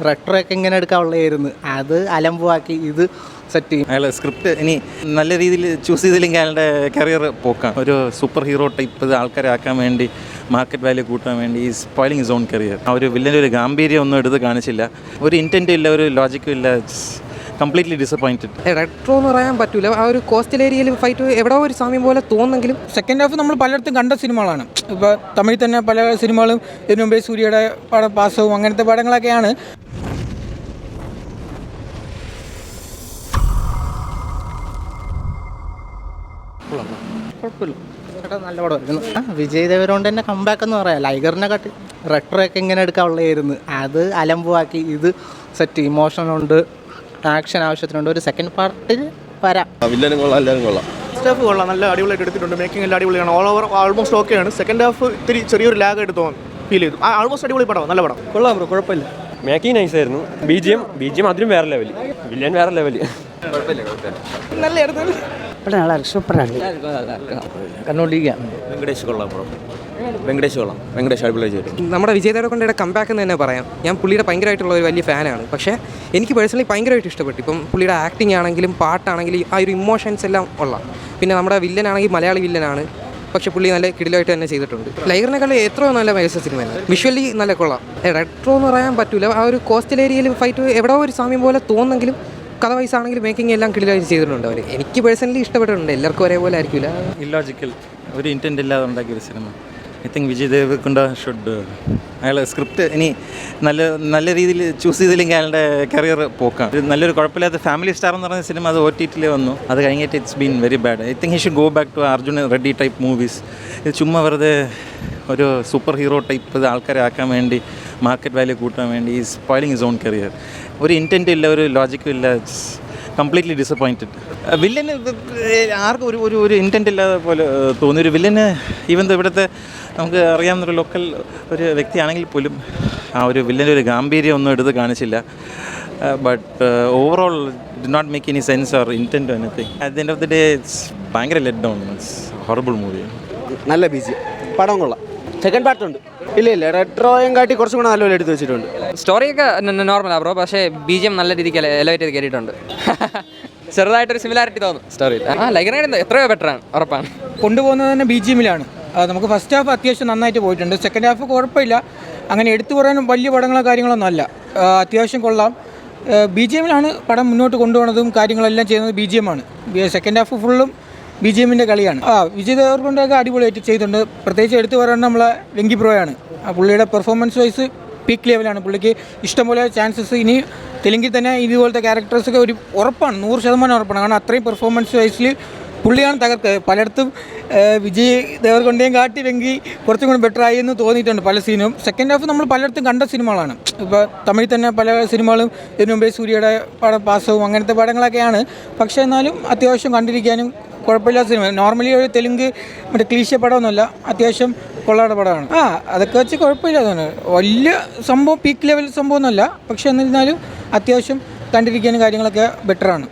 റെട്രോയൊക്കെ ഇങ്ങനെ എടുക്കാനുള്ളതായിരുന്നു, അത് അലമ്പുവാക്കി ഇത് സെറ്റ് ചെയ്യും. അയാൾ സ്ക്രിപ്റ്റ് ഇനി നല്ല രീതിയിൽ ചൂസ് ചെയ്തില്ലെങ്കിൽ അയാളുടെ കരിയർ പോക്കാം. ഒരു സൂപ്പർ ഹീറോ ടൈപ്പ് ആൾക്കാരെ ആക്കാൻ വേണ്ടി, മാർക്കറ്റ് വാല്യൂ കൂട്ടാൻ വേണ്ടി ഈ സ്പോയിലിംഗ് ഹിസ് ഓൺ കരിയർ. ആ ഒരു വില്ലൻ്റെ ഒരു ഗാംഭീര്യം ഒന്നും എടുത്ത് കാണിച്ചില്ല, ഒരു ഇൻറ്റൻറ്റും ഇല്ല, ഒരു ലോജിക്കും ഇല്ല. Completely disappointed. റെട്രോ എന്ന് പറയാൻ പറ്റില്ല. ആ ഒരു കോസ്റ്റൽ ഏരിയയിൽ ഫൈറ്റ് എവിടെയോ ഒരു സാമ്യം പോലെ തോന്നുന്നെങ്കിലും സെക്കൻഡ് ഹാഫ് നമ്മൾ പലയിടത്തും കണ്ട സിനിമകളാണ്. ഇപ്പോൾ തമിഴിൽ തന്നെ പല സിനിമകളും ഇതിനു മുമ്പേ സൂര്യയുടെ പടം പാസവും അങ്ങനത്തെ പടങ്ങളൊക്കെയാണ്. കുഴപ്പമില്ല, നല്ല പടമായിരുന്നു. വിജയ് ദേവരോണ്ട് തന്നെ കമ്പാക്ക് എന്ന് പറയാം. ലൈഗറിനെ കാട്ടി റെട്രോയൊക്കെ ഇങ്ങനെ എടുക്കാനുള്ളതായിരുന്നു, അത് അലമ്പുവാക്കി ഇത് സെറ്റ്. ഇമോഷനുണ്ട്, ആക്ഷൻ ആവശ്യത്തിനുണ്ട്. ഒരു സെക്കൻഡ് പാർട്ടിൽ വരാം. വില്ലനും കൊള്ളാം, എല്ലാവരും കൊള്ളാം. ഫസ്റ്റ് ഹാഫ് കൊള്ളാം, നല്ല അടിപൊളിയായിട്ട് എടുത്തിട്ടുണ്ട്. മേക്കിംഗ് എല്ലാം അടിപൊളിയാണ്. ഓൾ ഓവർ ആൾമോസ്റ്റ് ഓക്കെയാണ്. സെക്കൻഡ് ഹാഫ് ഇത്തിരി ചെറിയൊരു ലാഗ് ആയിട്ട് ഫീൽ ചെയ്തു. ആൾമോസ്റ്റ് അടിപൊളി പടം, നല്ല പടം. കൊള്ളാം ബ്രോ, കുഴപ്പമില്ല. മേക്കിംഗ് നൈസ് ആയിരുന്നു. ബി ജി എം അതിലും വേറെ ലെവല്, വില്ലൻ വേറെ ലെവല്. നല്ലായിരുന്നു. കണ്ടോണ്ടിരിക്കാം. വെങ്കടേഷ് അടിപൊളി ചെയ്തു. നമ്മുടെ വിജയ് ദേവരകൊണ്ടയുടെ കമ്പാക്ക് എന്ന് തന്നെ പറയാം. ഞാൻ പുള്ളിയുടെ ഭയങ്കരമായിട്ടുള്ള ഒരു വലിയ ഫാനാണ്. പക്ഷേ എനിക്ക് പേഴ്സണലി ഭയങ്കരമായിട്ട് ഇഷ്ടപ്പെട്ടു. ഇപ്പം പുള്ളിയുടെ ആക്ടിങ് ആണെങ്കിലും പാട്ടാണെങ്കിലും ആ ഒരു ഇമോഷൻസ് എല്ലാം ഉള്ള. പിന്നെ നമ്മുടെ വില്ലനാണെങ്കിൽ മലയാളി വില്ലനാണ്, പക്ഷേ പുള്ളി നല്ല കിടിലായിട്ട് തന്നെ ചെയ്തിട്ടുണ്ട്. ലൈഗറിനെക്കാൾ എത്രയോ നല്ല മികച്ച സിനിമയാണ്. വിഷ്വലി നല്ല കൊള്ളാം. റെട്രോ എന്ന് പറയാൻ പറ്റില്ല. ആ ഒരു കോസ്റ്റൽ ഏരിയയിൽ ഫൈറ്റ് എവിടെയോ ഒരു സാമ്യം പോലെ തോന്നുന്നെങ്കിലും കഥ വൈസാണെങ്കിലും മേക്കിംഗ് എല്ലാം കിടിലായിട്ട് ചെയ്തിട്ടുണ്ട് അവർ. എനിക്ക് പേഴ്സണലി ഇഷ്ടപ്പെട്ടിട്ടുണ്ട്. എല്ലാവർക്കും ഒരേപോലെ ആയിരിക്കില്ല. ഇല്ലോജിക്കൽ, ഒരു ഇൻറ്റൻറ്റ് ഇല്ലാതെ ഉണ്ടാക്കിയൊരു സിനിമ. I think Vijay Deverakonda should, അയാൾ സ്ക്രിപ്റ്റ് ഇനി നല്ല രീതിയിൽ ചൂസ് ചെയ്തില്ലെങ്കിൽ അയാളുടെ കരിയർ പോക്കാം. ഒരു നല്ലൊരു കുഴപ്പമില്ലാത്ത ഫാമിലി സ്റ്റാർ എന്ന് പറയുന്ന സിനിമ അത് OTT വന്നു. അത് കഴിഞ്ഞിട്ട് it's been very bad. I think he should go back to Arjun Reddy type movies. ഇത് ചുമ്മാ വെറുതെ ഒരു സൂപ്പർ ഹീറോ ടൈപ്പ് ആൾക്കാരെ ആക്കാൻ വേണ്ടി, മാർക്കറ്റ് വാല്യൂ കൂട്ടാൻ വേണ്ടി ഈ സ്പോയിലിംഗ് ഹിസ് ഓൺ കരിയർ. ഒരു ഇൻറ്റൻറ്റും ഇല്ല, ഒരു ലോജിക്കും ഇല്ല. Completely disappointed. വില്ലന് ആർക്കും ഒരു ഇൻറ്റൻറ്റ് ഇല്ലാതെ പോലെ തോന്നി. ഒരു വില്ലന് ഈവൻ ഇവിടുത്തെ നമുക്ക് അറിയാവുന്നൊരു ലോക്കൽ ഒരു വ്യക്തിയാണെങ്കിൽ പോലും ആ ഒരു വില്ലൻ്റെ ഒരു ഗാംഭീര്യം ഒന്നും എടുത്ത് കാണിച്ചില്ല. But overall did not make any sense or intent anything. At the end of the day it's ഭയങ്കര let down. It's horrible movie. നല്ല ബിജി പടം കൊള്ളാം. സെക്കൻഡ് പാർട്ടുണ്ട്. ഇല്ല റെട്രോയും കാട്ടി കുറച്ചും കൂടെ നല്ലപോലെ എടുത്ത് വെച്ചിട്ടുണ്ട്. സ്റ്റോറിയൊക്കെ നോർമലാണ് ബ്രോ, പക്ഷേ BGM നല്ല രീതിക്ക് എലവേറ്റ് ചെയ്ത് കയറിയിട്ടുണ്ട്. ചെറുതായിട്ടൊരു സിമിലാരിറ്റി തോന്നും സ്റ്റോറിയിൽ. ലൈഗറിനെ എത്രയോ ബെറ്ററാണ്, ഉറപ്പാണ്. കൊണ്ടുപോകുന്നത് തന്നെ BGMലാണ്. നമുക്ക് ഫസ്റ്റ് ഹാഫ് അത്യാവശ്യം നന്നായിട്ട് പോയിട്ടുണ്ട്. സെക്കൻഡ് ഹാഫ് കുഴപ്പമില്ല. അങ്ങനെ എടുത്തു പറയാനും വലിയ പടങ്ങളോ കാര്യങ്ങളൊന്നും അല്ല. അത്യാവശ്യം കൊള്ളാം. BGMലാണ് പടം മുന്നോട്ട് കൊണ്ടുപോകുന്നതും കാര്യങ്ങളെല്ലാം ചെയ്യുന്നത് BGMമാണ്. സെക്കൻഡ് ഹാഫ് ഫുള്ളും BGMൻ്റെ കളിയാണ്. വിജയ് ദേവരകൊണ്ടൊക്കെ അടിപൊളിയായിട്ട് ചെയ്തിട്ടുണ്ട്. പ്രത്യേകിച്ച് എടുത്തു പറയുന്നത് നമ്മളെ വെങ്കി ബ്രോയാണ്. പുള്ളിയുടെ പെർഫോമൻസ് വൈസ് പീക്ക് ലെവലാണ്. പുള്ളിക്ക് ഇഷ്ടംപോലെ ചാൻസസ് ഇനി തെലുങ്കിൽ തന്നെ ഇതുപോലത്തെ ക്യാരക്ടേഴ്സൊക്കെ ഒരു ഉറപ്പാണ്, 100% ഉറപ്പാണ്. കാരണം അത്രയും പെർഫോമൻസ് വൈസിൽ പുള്ളിയാണ് തകർക്കുക. പലയിടത്തും വിജയ് ദേവരകൊണ്ടയും കാട്ടി വെങ്കി കുറച്ചും കൂടി ബെറ്റർ ആയി എന്ന് തോന്നിയിട്ടുണ്ട് പല സീനും. സെക്കൻഡ് ഹാഫ് നമ്മൾ പലയിടത്തും കണ്ട സിനിമകളാണ്. ഇപ്പോൾ തമിഴിൽ തന്നെ പല സിനിമകളും ഇതിനു മുമ്പേ സൂര്യയുടെ പടം പാസവും അങ്ങനത്തെ പടങ്ങളൊക്കെയാണ്. പക്ഷേ എന്നാലും അത്യാവശ്യം കണ്ടിരിക്കാനും കുഴപ്പമില്ലാത്ത സിനിമ. നോർമലി ഒരു തെലുങ്ക് മറ്റേ ക്ലീശ പടമൊന്നുമല്ല, അത്യാവശ്യം കൊള്ളാത്ത പടമാണ്. അതൊക്കെ വെച്ച് കുഴപ്പമില്ല. വലിയ സംഭവം പീക്ക് ലെവൽ സംഭവമൊന്നുമല്ല, പക്ഷേ എന്നിരുന്നാലും അത്യാവശ്യം കണ്ടിരിക്കാനും കാര്യങ്ങളൊക്കെ ബെറ്ററാണ്.